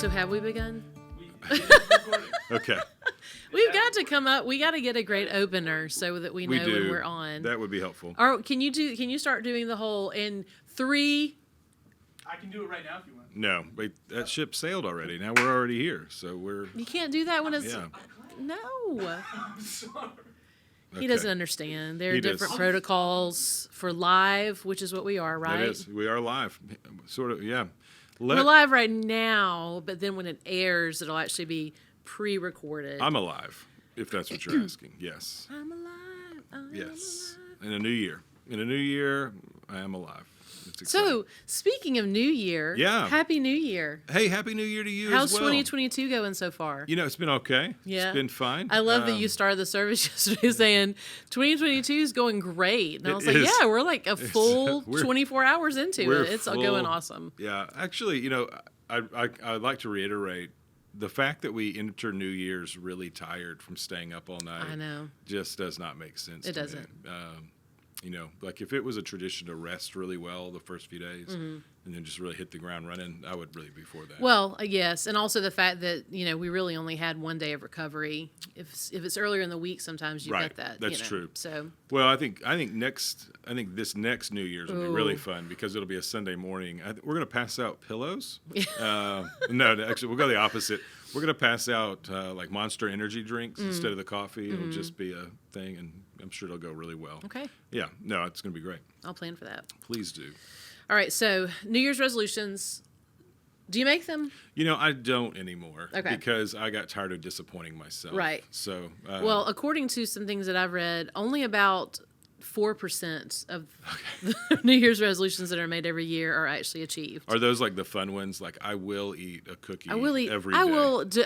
So have we begun? Okay. We've got to come up. We got to get a great opener so that we know when we're on. That would be helpful. Or can you start doing the whole in 3? I can do it right now if you want. No, wait, that ship sailed already. Now we're already here, so we're. You can't do that when it's. Yeah. No. I'm sorry. He doesn't understand. There are different protocols for live, which is what we are, right? It is. We are live. Sort of, yeah. We're live right now, but then when it airs, it'll actually be pre-recorded. I'm alive, if that's what you're asking. Yes. I'm alive. Yes. In a new year. In a new year, I am alive. So, speaking of New Year, Happy New Year. Hey, Happy New Year to you How's as well. 2022 going so far? You know, it's been okay. Yeah. It's been fine. I love that you started the service yesterday saying 2022 is going going. And I was like, yeah, we're like a full 24 hours into it. It's going awesome. Yeah. Actually, you know, I'd like to reiterate the fact that we enter New Year's really tired from staying up all night. I know. Just does not make sense to me. It doesn't. You know, like if it was a tradition to rest really well the first few days and then just really hit the ground running, I would really be for that. Well, yes. And also the fact that, you know, we really only had one day of recovery. If it's earlier in the week, sometimes you get that. That's true. true. So, well, I think this next New Year's will be really fun because it'll be a Sunday morning. We're going to pass out pillows. No, actually, we'll go the opposite. We're going to pass out like Monster energy drinks instead of the coffee. It'll just be a thing, and I'm sure it'll go really well. Okay. Yeah. No, it's going to be great. I'll plan for that. Please do. All right. So, New Year's resolutions. Do you make them? You know, I don't anymore. Okay. Because I got tired of disappointing myself. Right. So. Well, according to some things that I've read, only about 4% of the New Year's resolutions that are made every year are actually achieved. Are those like the fun ones? Like I will eat a cookie every day.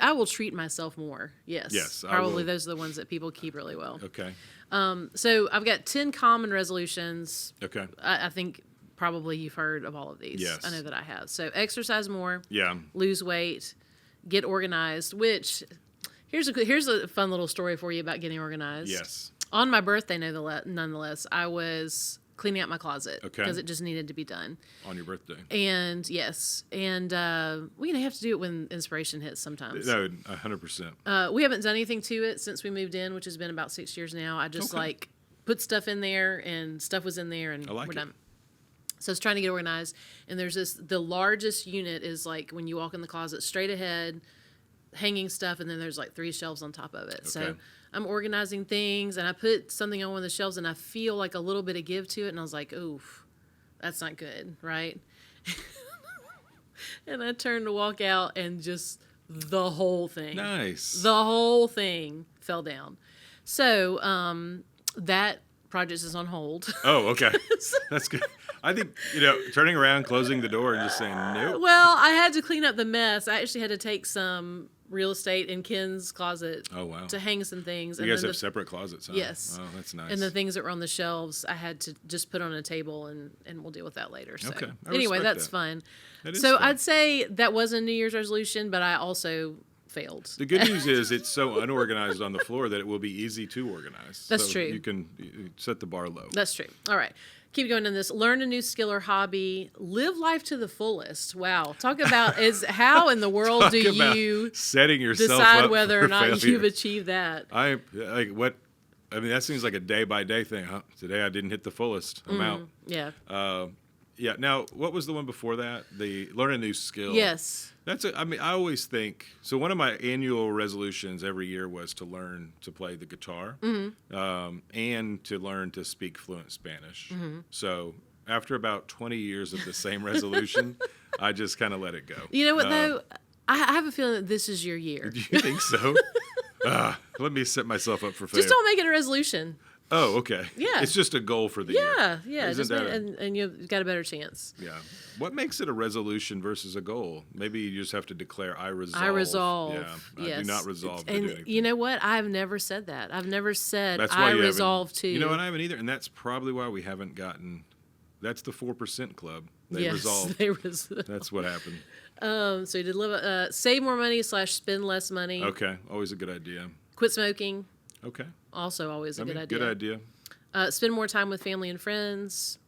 I will treat myself more. Yes. Yes. Probably those are the ones that people keep really well. Okay. So I've got 10 common resolutions. Okay. I think probably you've heard of all of these. Yes. I know that I have. So exercise more. Yeah. Lose weight. Get organized. Which here's a fun little story for you about getting organized. Yes. On my birthday, nonetheless, I was cleaning out my closet because it just needed to be done. On your birthday. And yes, and we have to do it when inspiration hits sometimes. No, 100%. We haven't done anything to it since we moved in, which has been about 6 years now. I just put stuff in there, and stuff was in there, and we're done. So I was trying to get organized, and there's the largest unit is like when you walk in the closet, straight ahead, hanging stuff, and then there's like 3 shelves on top of it. Okay. So I'm organizing things, and I put something on one of the shelves, and I feel like a little bit of give to it, and I was like, oof, that's not good, right? And I turned to walk out, and just the whole thing. Nice. The whole thing fell down. So that project is on hold. Oh, okay. That's good. I think, turning around, closing the door, and just saying nope. Well, I had to clean up the mess. I actually had to take some real estate in Ken's closet to hang some things. You guys have separate closets, huh? Yes. Oh, that's nice. And the things that were on the shelves, I had to just put on a table, and we'll deal with that later. So. Okay. Anyway, that's fun. That is so fun. I'd say that was a New Year's resolution, but I also failed. The good news is it's so unorganized on the floor that it will be easy to organize. That's true. You can set the bar low. That's true. All right. Keep going in this. Learn a new skill or hobby. Live life to the fullest. Wow. Talk about how in the world do you setting yourself decide up whether for or not failure. you've achieved that? That seems like a day by day thing, huh? Today I didn't hit the fullest. I'm out. Yeah. Yeah. Now, what was the one before that? The learn a new skill. Yes. I always think, so one of my annual resolutions every year was to learn to play the guitar and to learn to speak fluent Spanish. Mm-hmm. So after about 20 years of the same resolution, I just kind of let it go. You know what, though? I have a feeling that this is your year. Do you think so? Let me set myself up for failure. Just don't make it a resolution. Oh, okay. Yeah. It's just a goal for the year. Yeah. And you've got a better chance. Yeah. What makes it a resolution versus a goal? Maybe you just have to declare, I resolve. I resolve. Yeah. Yes. I do not resolve to and do anything. You know what? I've never said that. I've never said That's why I resolve to. You know what? I haven't either. And that's probably why we haven't gotten, that's the 4% club. They resolve. They resolve. That's what happened. So you did save more money / spend less money. Okay. Always a good idea. Quit smoking. Okay. Also always a good idea. Good idea. Spend more time with family and friends.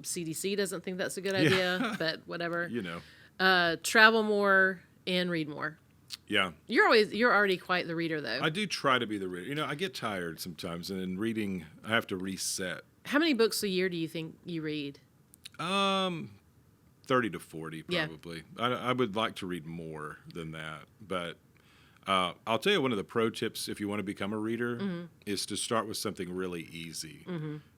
CDC doesn't think that's a good idea, but whatever. You know. Travel more and read more. Yeah. You're already quite the reader, though. I do try to be the reader. I get tired sometimes, and in reading, I have to reset. How many books a year do you think you read? 30 to 40, probably. Yeah. I would like to read more than that, but I'll tell you one of the pro tips if you want to become a reader is to start with something really easy,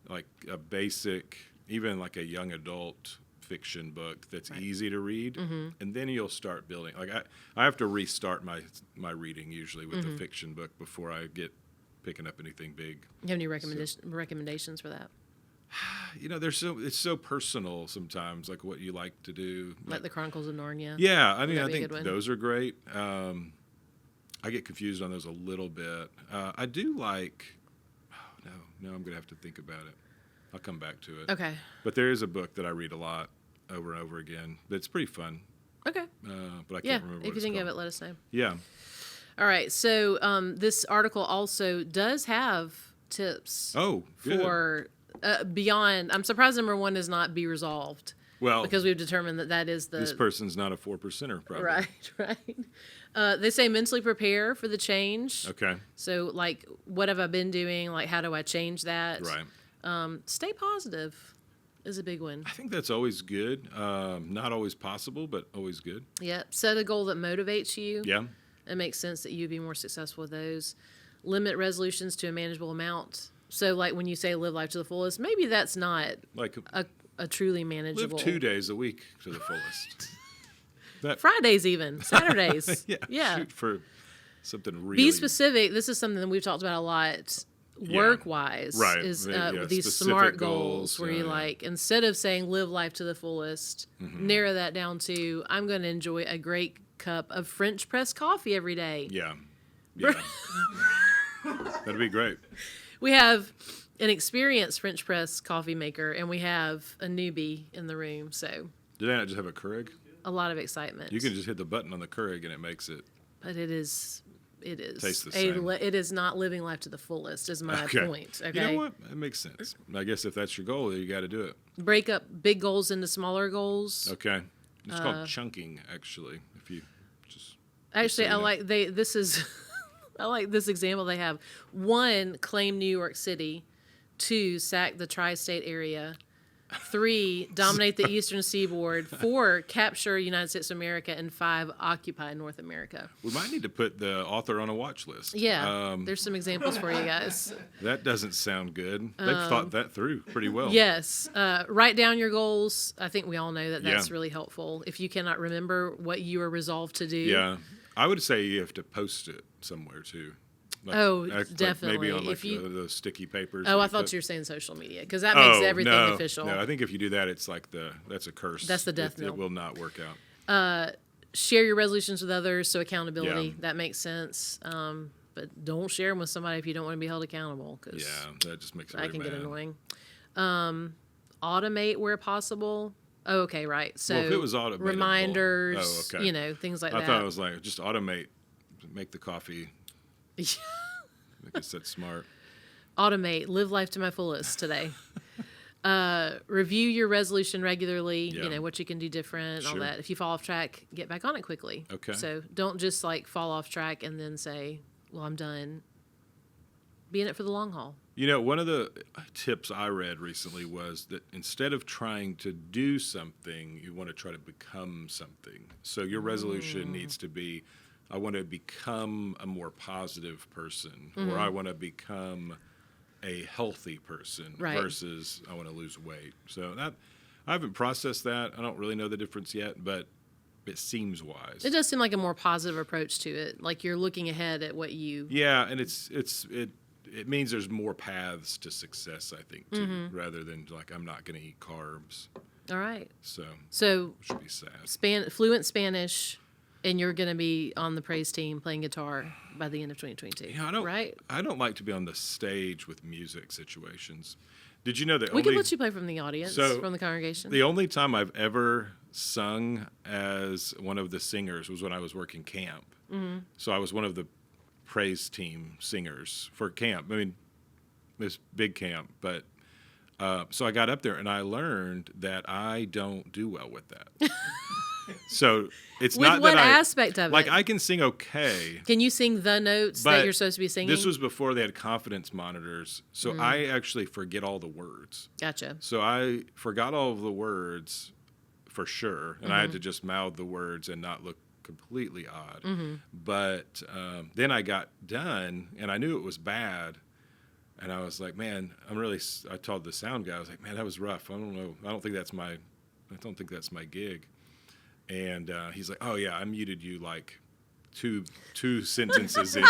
like a basic, even like a young adult fiction book that's easy to read, and then you'll start building. Like I have to restart my reading usually with a fiction book before I get picking up anything big. You have any recommendations for that? It's so personal sometimes, like what you like to do. Like the Chronicles of Narnia? Yeah, I think those are great. I get confused on those a little bit. I do like, no, I'm going to have to think about it. I'll come back to it. Okay. But there is a book that I read a lot over and over again that's pretty fun. Okay. But I can't remember what if you think called. of it, let us know. Yeah. All right. So this article also does have tips for beyond. I'm surprised number one is not be resolved. Well, because we've determined that is this person's not a 4%er, probably. Right. They say mentally prepare for the change. Okay. So, like, what have I been doing? Like, how do I change that? Right. Stay positive is a big one. I think that's always good. Not always possible, but always good. Yeah. Set a goal that motivates you. Yeah. It makes sense that you'd be more successful with those. Limit resolutions to a manageable amount. So, like, when you say live life to the fullest, maybe that's not like a truly manageable. Live 2 days a week to the fullest. Fridays even. Saturdays. Yeah. Shoot for something really. Be specific. This is something that we've talked about a lot work-wise. Right. Is these SMART goals where you instead of saying live life to the fullest, narrow that down to I'm going to enjoy a great cup of French press coffee every day. Yeah. That'd be great. We have an experienced French press coffee maker, and we have a newbie in the room. So did I not just have a Keurig? A lot of excitement. You can just hit the button on the Keurig and it makes it. But it is. Tastes the same. It is not living life to the fullest. Is my point. Okay. You know what? That makes sense. I guess if that's your goal, you got to do it. Break up big goals into smaller goals. Okay. It's called chunking, actually. If you just. Actually, I like this is. I like this example they have. 1, claim New York City. 2, sack the tri-state area. 3, dominate the eastern seaboard. 4, capture United States of America. And 5, occupy North America. We might need to put the author on a watch list. Yeah, there's some examples for you guys. That doesn't sound good. They've thought that through pretty well. Yes. Write down your goals. I think we all know that that's really helpful. If you cannot remember what you are resolved to do. Yeah. I would say you have to post it somewhere, too. Definitely. Maybe on the sticky papers. Oh, I thought you were saying social media because that makes everything official. No, I think if you do that, it's like that's a curse. That's the death knell. It will not work out. Share your resolutions with others, so accountability. That makes sense. But don't share them with somebody if you don't want to be held accountable. Cause that just makes it that can mad. get annoying. Automate where possible. Oh, okay, right. So if it was automatable, reminders, things like that. I thought it was like just automate, make the coffee. I guess that's smart. Automate, live life to my fullest today. Review your resolution regularly, what you can do different, all that. If you fall off track, get back on it quickly. Okay. So don't just fall off track and then say, well, I'm done. Be in it for the long haul. One of the tips I read recently was that instead of trying to do something, you want to try to become something. So your resolution needs to be, I want to become a more positive person, or I want to become a healthy person versus I want to lose weight. So I haven't processed that. I don't really know the difference yet, but it seems wise. It does seem like a more positive approach to it. Like you're looking ahead at what you. Yeah, and it means there's more paths to success, I think, too, rather than I'm not going to eat carbs. All right. So it should be sad. Fluent Spanish. And you're going to be on the praise team playing guitar by the end of 2022. Yeah, I don't like to be on the stage with music situations. Did you know that we can let you play from the audience, from the congregation? The only time I've ever sung as one of the singers was when I was working camp. Mm-hmm. So I was one of the praise team singers for camp. I mean, this big camp, but so I got up there and I learned that I don't do well with that. So it's With not what that aspect of like it? I can sing okay. Can you sing the notes But that you're supposed to be singing? This was before they had confidence monitors, so I actually forget all the words. Gotcha. So I forgot all of the words for sure, and I had to just mouth the words and not look completely odd. But then I got done, and I knew it was bad, and I was like, man, I told the sound guy, I was like, man, that was rough. I don't know. I don't think that's my gig. And he's like, oh yeah, I muted you like two sentences in.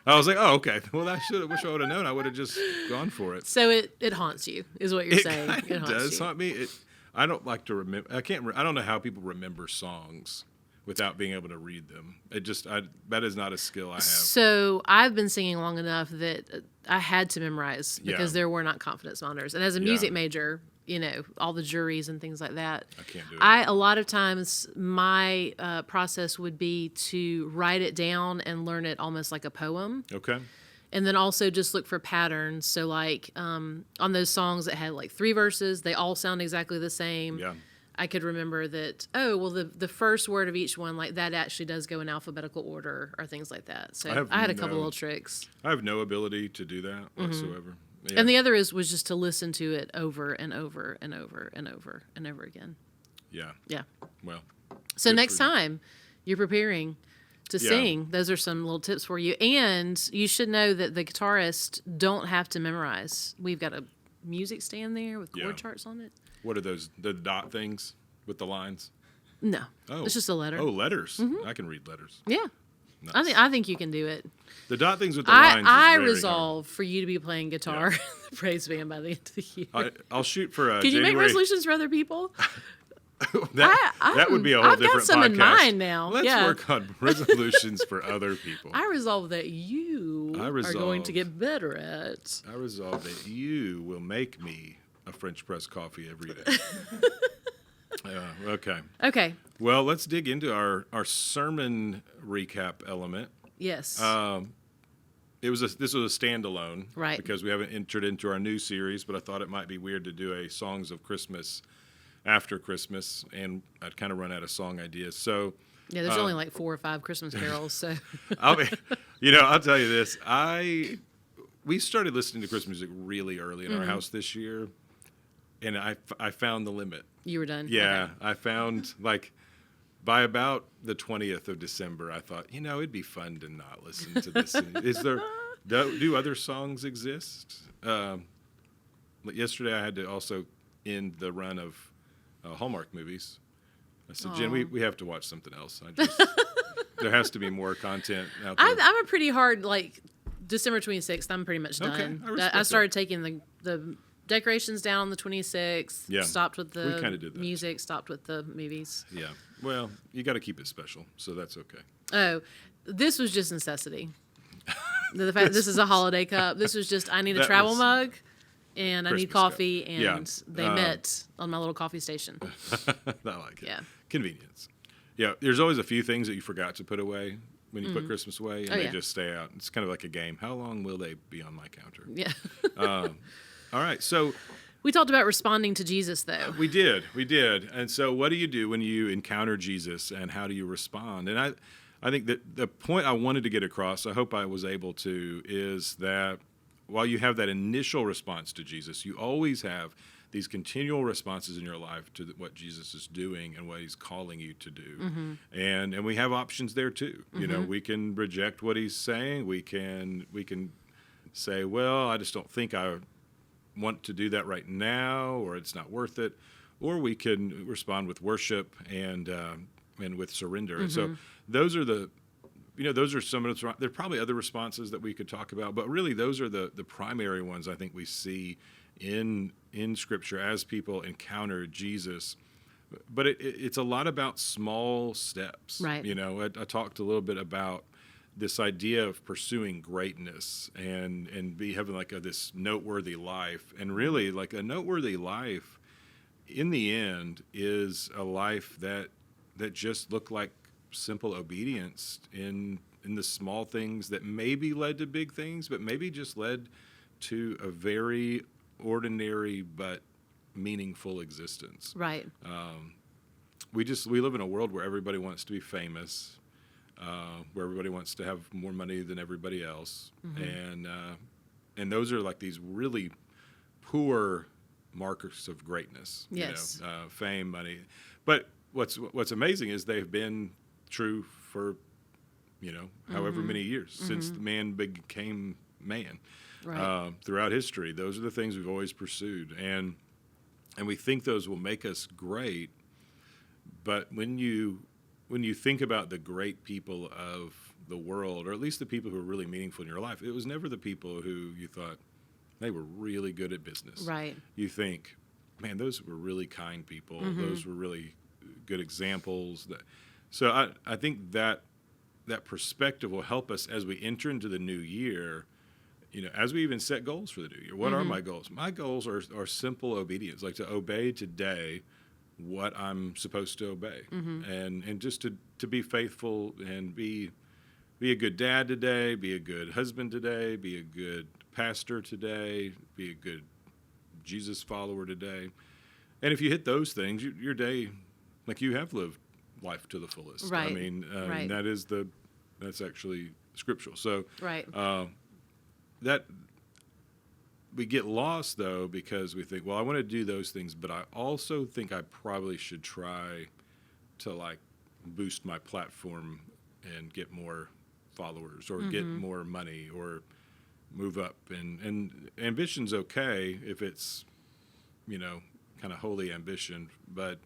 I was like, oh, okay. Well, wish I would have known. I would have just gone for it. So it haunts you, is what you're saying. It haunts does you. haunt me. I don't like to remember. I don't know how people remember songs without being able to read them. That is not a skill I have. So I've been singing long enough that I had to memorize because Yeah. there were not confidence monitors. And as a music major, all the juries and things like that. I can't do it. A lot of times my process would be to write it down and learn it almost like a poem. Okay. And then also just look for patterns. So like on those songs that had like 3 verses, they all sound exactly the same. Yeah. I could remember that, the first word of each one, like that actually does go in alphabetical order or things like that. So I had a couple little tricks. I have no ability to do that whatsoever. Yeah. And the other was just to listen to it over and over and over and over and over again. Yeah. Yeah. Well. So good next for you. time you're preparing to Yeah. sing, those are some little tips for you. And you should know that the guitarists don't have to memorize. We've got a music stand there with chord Yeah. charts on it. What are those? The dot things with the lines? No, Oh, it's just a letter. Oh, letters. I can read letters. Yeah, Nice. I think you can do it. The dot things with the lines. I is very resolve for you to be playing guitar in the praise band by the end of the year. I'll shoot for a. Can you make January. resolutions for other people? that would be a whole I've different got some podcast. in mind now. Let's Yeah. work on resolutions for other people. I resolve that you are going to resolve- get better at. I resolve that you will make me a French press coffee every day. Okay. Okay. Well, let's dig into our sermon recap element. Yes. This was a standalone, Right. Because we haven't entered into our new series, but I thought it might be weird to do a Songs of Christmas after Christmas, and I'd kind of run out of song ideas. So yeah, there's only like 4 or 5 Christmas carols, so I'll tell you this. We started listening to Christmas music really early in our house this year, and I found the limit. you were done. Yeah, Okay. I found by about the 20th of December, I thought, it'd be fun to not listen to this. Do other songs exist? Yesterday I had to also end the run of Hallmark movies. I said, Jen, we have to watch something else. There has to be more content out there. I'm a pretty hard, December 26th, I'm pretty much Okay, done. I respect I started taking the decorations down on the 26th, Yeah, stopped with we kinda the did that. music, stopped with the movies. Yeah. Well, you got to keep it special, so that's okay. Oh, this was just necessity. The fact this is a holiday cup. This was just, I need a That travel was mug, and I need Christmas cup. coffee, and Yeah. they met on my little coffee station. I like it. Yeah. Convenience. Yeah, there's always a few things that you forgot to put away when you put Christmas away, and Oh, they yeah. just stay out. It's kind of like a game. How long will they be on my counter? Yeah. All right, so We talked about responding to Jesus, though. we did. And so what do you do when you encounter Jesus, and how do you respond? And I think that the point I wanted to get across, I hope I was able to, is that while you have that initial response to Jesus, you always have these continual responses in your life to what Jesus is doing and what he's calling you to do. And we have options there too. We can reject what he's saying. We can say, well, I just don't think I want to do that right now, or it's not worth it. Or we can respond with worship and with surrender. And so those are those are some of the, there are probably other responses that we could talk about, but really those are the primary ones I think we see in Scripture as people encounter Jesus. But it's a lot about small steps. Right. I talked a little bit about this idea of pursuing greatness and having this noteworthy life. And really, a noteworthy life in the end is a life that just looked like simple obedience in the small things that maybe led to big things, but maybe just led to a very ordinary but meaningful existence. Right. we live in a world where everybody wants to be famous, where everybody wants to have more money than everybody else, and those are like these really poor markers of greatness. Yes. Fame, money. But what's amazing is they've been true for however many years since the man became man. Right. Throughout history, those are the things we've always pursued, and we think those will make us great. But when you think about the great people of the world, or at least the people who are really meaningful in your life, it was never the people who you thought they were really good at business. Right. You think, man, those were really kind people. Those were really good examples. So I think that perspective will help us as we enter into the new year. As we even set goals for the new year. What are my goals? My goals are simple obedience, like to obey today what I'm supposed to obey, and just to be faithful and be a good dad today, be a good husband today, be a good pastor today, be a good Jesus follower today. And if you hit those things, your day, like, you have lived life to the fullest. Right. I mean, Right. that's actually scriptural. So Right. that we get lost, though, because we think, well, I want to do those things, but I also think I probably should try to, like, boost my platform and get more followers or get more money or move up. And ambition's okay if it's, kind of holy ambition, but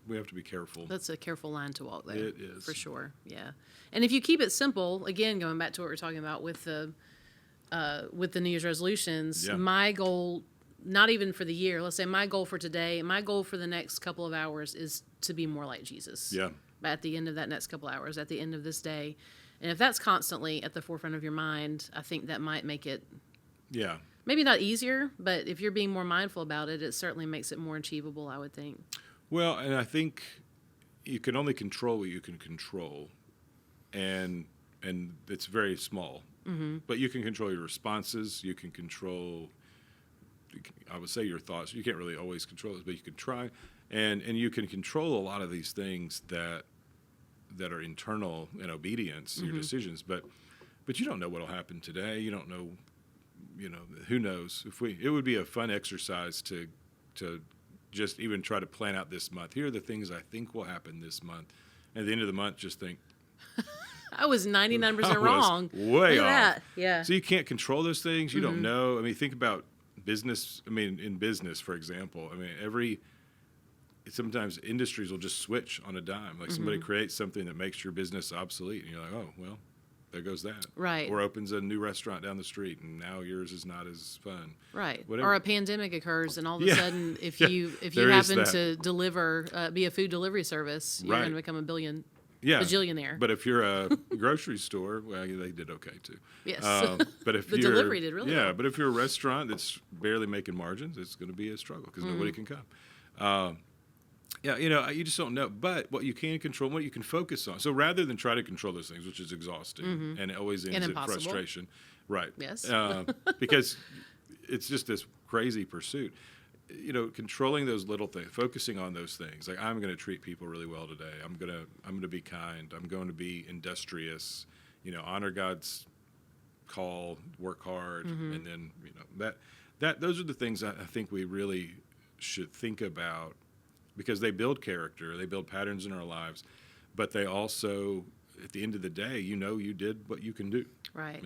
we have to be careful. That's a careful line to walk there. It is. For sure. Yeah. And if you keep it simple, again, going back to what we're talking about with the New Year's resolutions, my goal, not even for the year, let's say my goal for today, my goal for the next couple of hours is to be more like Jesus. Yeah. At the end of that next couple of hours, at the end of this day. And if that's constantly at the forefront of your mind, I think that might make it maybe not easier, but if you're being more mindful about it, it certainly makes it more achievable, I would think. Well, and I think you can only control what you can control, and it's very small. But you can control your responses. You can control, I would say, your thoughts. You can't really always control this, but you can try, and you can control a lot of these things that are internal in obedience, your decisions. But you don't know what will happen today. You don't know. Who knows? It would be a fun exercise to just even try to plan out this month. Here are the things I think will happen this month. And at the end of the month, just think, I was 99% wrong. Way Look off. at that. Yeah. So you can't control those things. You don't know. I mean, think about business. I mean, in business, for example, I mean, sometimes industries will just switch on a dime. Like somebody creates something that makes your business obsolete, and you're like, oh, well, there goes that. Right. Or opens a new restaurant down the street, and now yours is not as fun. Right. Whatever. Or a pandemic occurs, and all of a sudden, if you there is happen that. to deliver, be a food delivery service, you're going to become a bajillionaire. But if you're a grocery store, well, they did okay too. Yes. But if The you're, delivery did really well. but if you're a restaurant that's barely making margins, it's going to be a struggle because nobody can come. You just don't know. But what you can control, what you can focus on. So rather than try to control those things, which is exhausting and it always ends in impossible. frustration. Right. Yes. Because it's just this crazy pursuit. Controlling those little things, focusing on those things. Like, I'm going to treat people really well today. I'm going to be kind. I'm going to be industrious. Honor God's call, work hard, and then those are the things I think we really should think about, because they build character, they build patterns in our lives, but they also, at the end of the day, you did what you can do. Right.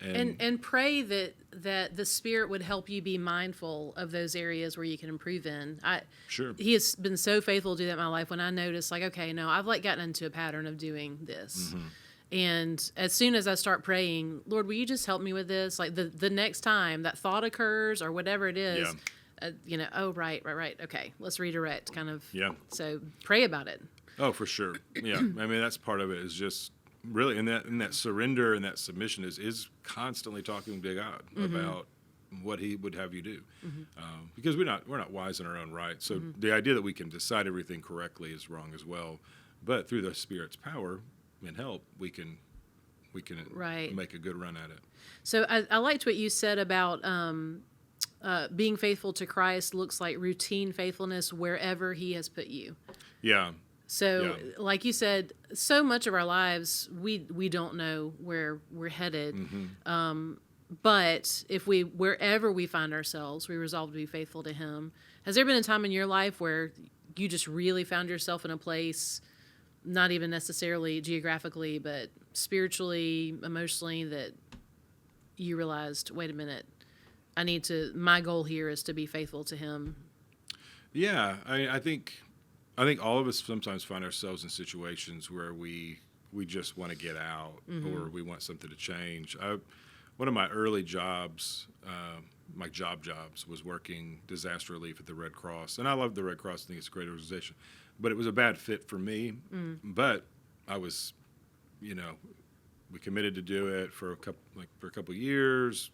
And pray that the Spirit would help you be mindful of those areas where you can improve in. Sure. He has been so faithful to do that in my life. When I notice, like, okay, no, I've gotten into a pattern of doing this. And as soon as I start praying, Lord, will you just help me with this? Like the next time that thought occurs or whatever it is, right. Okay, let's redirect kind of. Yeah. So pray about it. Oh, for sure. Yeah. I mean, that's part of it, is just really, and that surrender and that submission is constantly talking to God about what He would have you do, because we're not wise in our own right. So the idea that we can decide everything correctly is wrong as well. But through the Spirit's power and help, we can make a good run at it. So I liked what you said about being faithful to Christ looks like routine faithfulness wherever He has put you. Yeah. So, like you said, so much of our lives, we don't know where we're headed. But if wherever we find ourselves, we resolve to be faithful to Him. Has there been a time in your life where you just really found yourself in a place, not even necessarily geographically, but spiritually, emotionally, that you realized, wait a minute, my goal here is to be faithful to Him? Yeah, I think all of us sometimes find ourselves in situations where we just want to get out, or we want something to change. One of my early jobs, my jobs, was working disaster relief at the Red Cross, and I love the Red Cross. I think it's a great organization, but it was a bad fit for me. But I was, we committed to do it for a couple of years,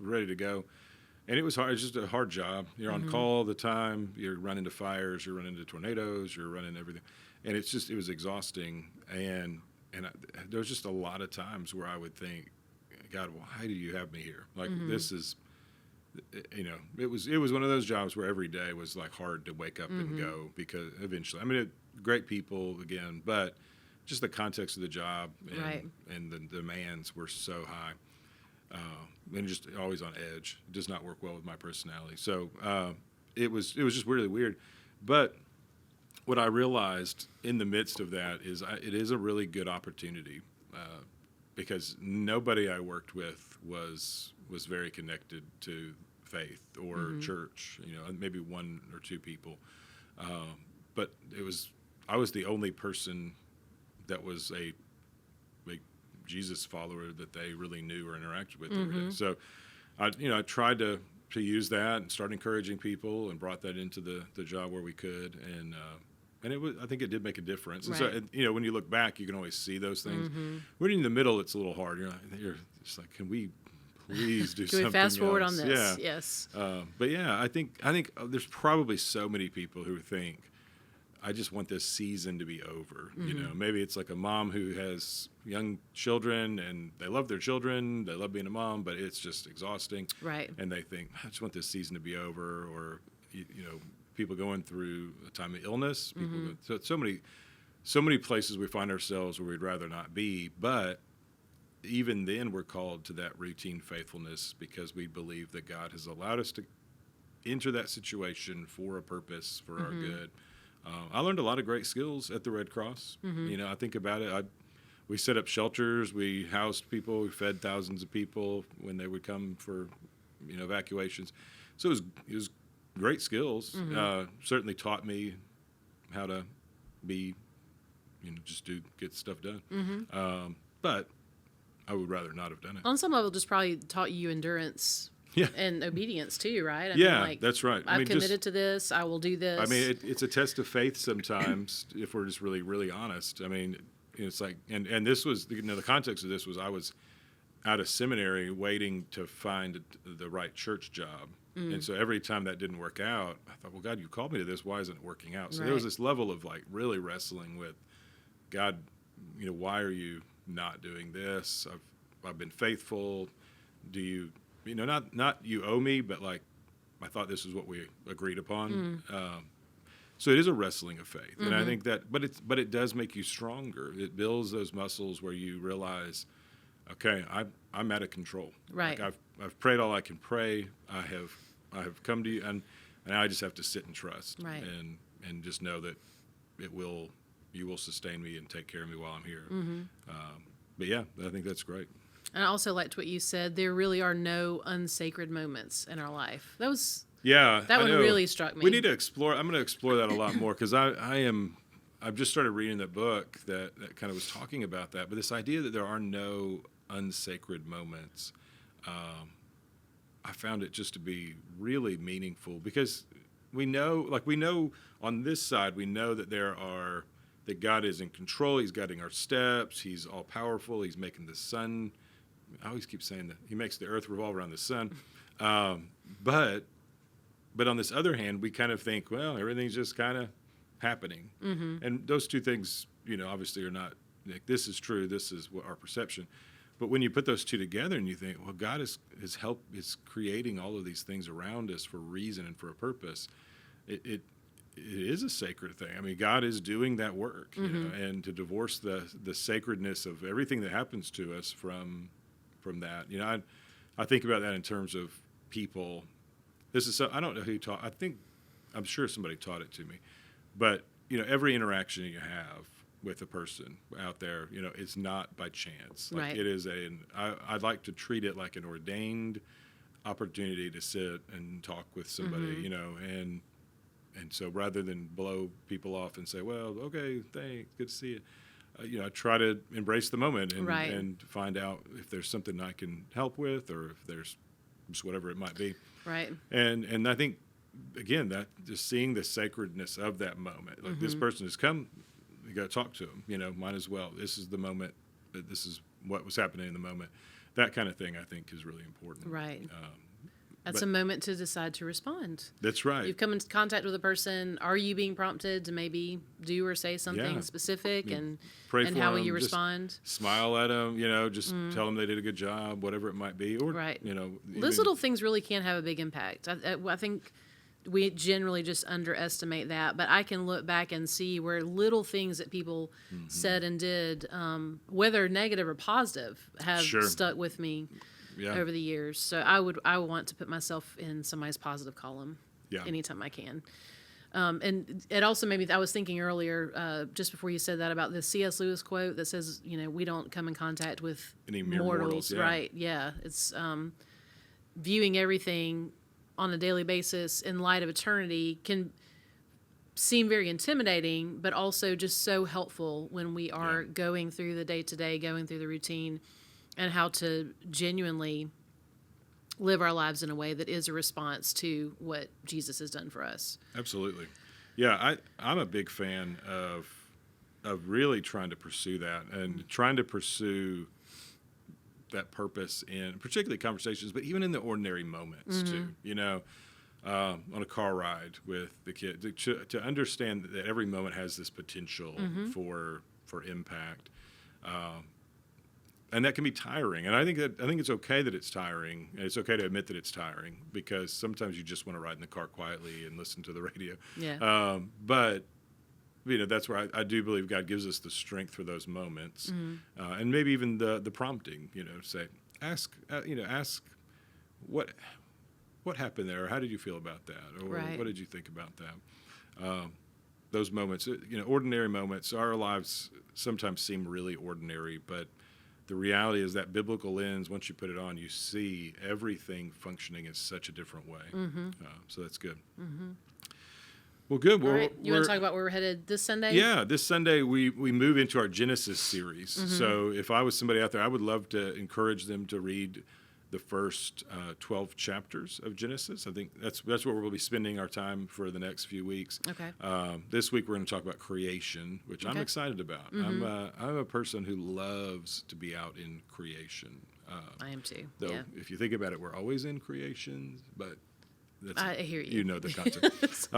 ready to go. And it was hard. It's just a hard job. You're on call all the time. You're running to fires. You're running to tornadoes. You're running everything, and it was exhausting. And there was just a lot of times where I would think, God, why do you have me here? Like this is, it was one of those jobs where every day was like hard to wake up and go, because eventually, great people again, but just the context of the job and the demands were so high. And just always on edge. It does not work well with my personality. So it was just really weird. But what I realized in the midst of that is it is a really good opportunity, because nobody I worked with was very connected to faith or church. Maybe one or two people, but I was the only person that was a Jesus follower that they really knew or interacted with every day. So I tried to use that and start encouraging people, and brought that into the job where we could, and I think it did make a difference. Right. And so when you look back, you can always see those things. When you're in the middle, it's a little hard. You're just like, can we please do something Can we fast forward else? on this? Yeah. Yes. But yeah, I think there's probably so many people who think, I just want this season to be over. Maybe it's like a mom who has young children and they love their children, they love being a mom, but it's just exhausting. Right. And they think, I just want this season to be over. Or, people going through a time of illness. So many places we find ourselves where we'd rather not be. But even then, we're called to that routine faithfulness, because we believe that God has allowed us to enter that situation for a purpose, for our good. I learned a lot of great skills at the Red Cross. I think about it. We set up shelters. We housed people. We fed thousands of people when they would come for, evacuations. So it was great skills. Certainly taught me how to be, get stuff done. But I would rather not have done it. On some level, just probably taught you endurance. Yeah. And obedience too, right? That's right. I've committed to this. I will do this. It's a test of faith sometimes, if we're just really, really honest. It's like, and this was, the context of this was, I was out of seminary waiting to find the right church job. And so every time that didn't work out, I thought, well, God, you called me to this. Why isn't it working out? So there was this level of like really wrestling with God. Why are you not doing this? I've been faithful. Do you? Not you owe me, but like, I thought this is what we agreed upon. So it is a wrestling of faith, and I think that, but it does make you stronger. It builds those muscles where you realize, okay, I'm out of control. Right. Like I've prayed all I can pray. I have come to you, and I just have to sit and trust, right, and just know that you will sustain me and take care of me while I'm here. But yeah, I think that's great. And I also liked what you said. There really are no unsacred moments in our life. That one really struck me. We need to explore. I'm going to explore that a lot more, because I've just started reading that book that kind of was talking about that. But this idea that there are no unsacred moments, I found it just to be really meaningful, because we know on this side, we know that that God is in control. He's guiding our steps. He's all powerful. He's making the sun. I always keep saying that he makes the earth revolve around the sun. But on this other hand, we kind of think, well, everything's just kind of happening. And those two things, obviously are not, like, this is true. This is what our perception. But when you put those two together and you think, well, God is creating all of these things around us for a reason and for a purpose, it is a sacred thing. I mean, God is doing that work, you know, and to divorce the sacredness of everything that happens to us from that. You know, I think about that in terms of people. This is I don't know who taught. I'm sure somebody taught it to me, but you know, every interaction you have with a person out there, you know, it's not by chance. Like right. it is I'd like to treat it like an ordained opportunity to sit and talk with somebody, you know, and so rather than blow people off and say, well, okay, thanks, good to see you, you know, I try to embrace the moment and find out if there's something I can help with, or if there's just whatever it might be. Right. And I think, again, that just seeing the sacredness of that moment, like this person has come, you got to talk to them, you know, might as well. This is the moment, this is what was happening in the moment. That kind of thing, I think, is really important. Right. That's a moment to decide to respond. That's right. You've come into contact with a person. Are you being prompted to maybe do or say something specific? And pray for how will them, you respond? Smile at them, you know, just tell them they did a good job, whatever it might be. Or, you know. Those little things really can have a big impact. I think we generally just underestimate that. But I can look back and see where little things that people said and did, whether negative or positive, have stuck with me. Over the years. So I want to put myself in somebody's positive column anytime I can. And it also made me, I was thinking earlier, just before you said that, about the C.S. Lewis quote that says, you know, we don't come in contact with any mere mortals. Right. Yeah. It's viewing everything on a daily basis in light of eternity can seem very intimidating, but also just so helpful when we are going through the day-to-day, going through the routine, and how to genuinely live our lives in a way that is a response to what Jesus has done for us. Absolutely. Yeah, I'm a big fan of really trying to pursue that, and trying to pursue that purpose in particularly conversations, but even in the ordinary moments too. You know, on a car ride with the kid, to understand that every moment has this potential for impact. And that can be tiring, and I think it's okay that it's tiring, and it's okay to admit that it's tiring, because sometimes you just want to ride in the car quietly and listen to the radio. Yeah. But you know, that's where I do believe God gives us the strength for those moments, and maybe even the prompting. You know, say, ask what happened there, or how did you feel about that, or what did you think about that. Those moments, you know, ordinary moments. Our lives sometimes seem really ordinary, but the reality is that biblical lens, once you put it on, you see everything functioning in such a different way. So that's good. Well, good. All right. You want to talk about where we're headed this Sunday? Yeah, this Sunday we move into our Genesis series. So if I was somebody out there, I would love to encourage them to read the first 12 chapters of Genesis. I think that's where we'll be spending our time for the next few weeks. Okay. This week we're going to talk about creation, which I'm excited about. I'm a person who loves to be out in creation. I am too. Though if you think about it, we're always in creation, but I hear you. You know the concept.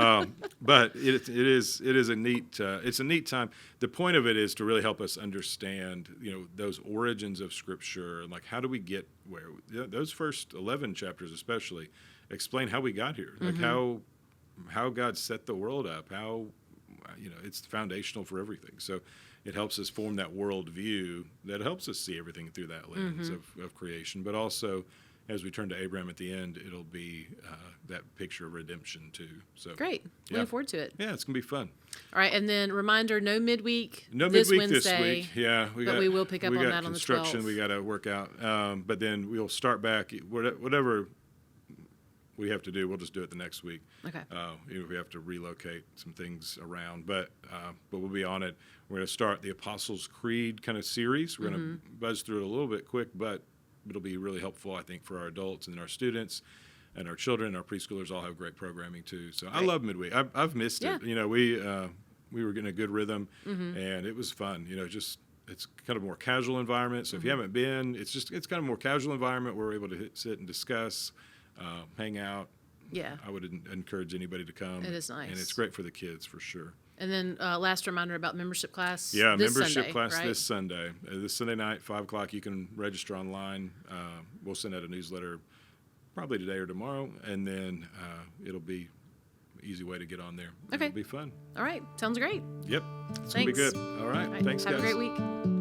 But it is a neat it's a neat time. The point of it is to really help us understand, you know, those origins of Scripture, and like how do we get where those first 11 chapters especially explain how we got here, like how God set the world up, how, you know, it's foundational for everything. So it helps us form that world view that helps us see everything through that lens of creation, but also as we turn to Abraham at the end, it'll be that picture of redemption too. So great. Looking forward to it. Yeah, it's gonna be fun. All right, and then reminder: no midweek. No this midweek Wednesday, this week. Yeah, we will pick up on that on the 12th. Construction we got to work out, but then we'll start back. Whatever we have to do, we'll just do it the next week. Okay. Even if we have to relocate some things around, but we'll be on it. We're going to start the Apostles' Creed kind of series. We're going to buzz through it a little bit quick, but it'll be really helpful, I think, for our adults and our students and our children and our preschoolers. All have great programming too. So I love midweek. I've missed it. You know, we were getting a good rhythm, and it was fun. You know, just it's kind of a more casual environment. So if you haven't been, it's kind of a more casual environment where we're able to sit and discuss, hang out. Yeah. I would encourage anybody to come. It is nice. And it's great for the kids for sure. And then last reminder about membership class. Yeah, this membership Sunday, class right? this Sunday. This Sunday night, 5 o'clock, you can register online. We'll send out a newsletter probably today or tomorrow, and then it'll be easy way to get on there. Okay. It'll be fun. All right. Sounds great. Yep. It's going to be Thanks. good. All right. All right. Thanks, Have guys. a great week.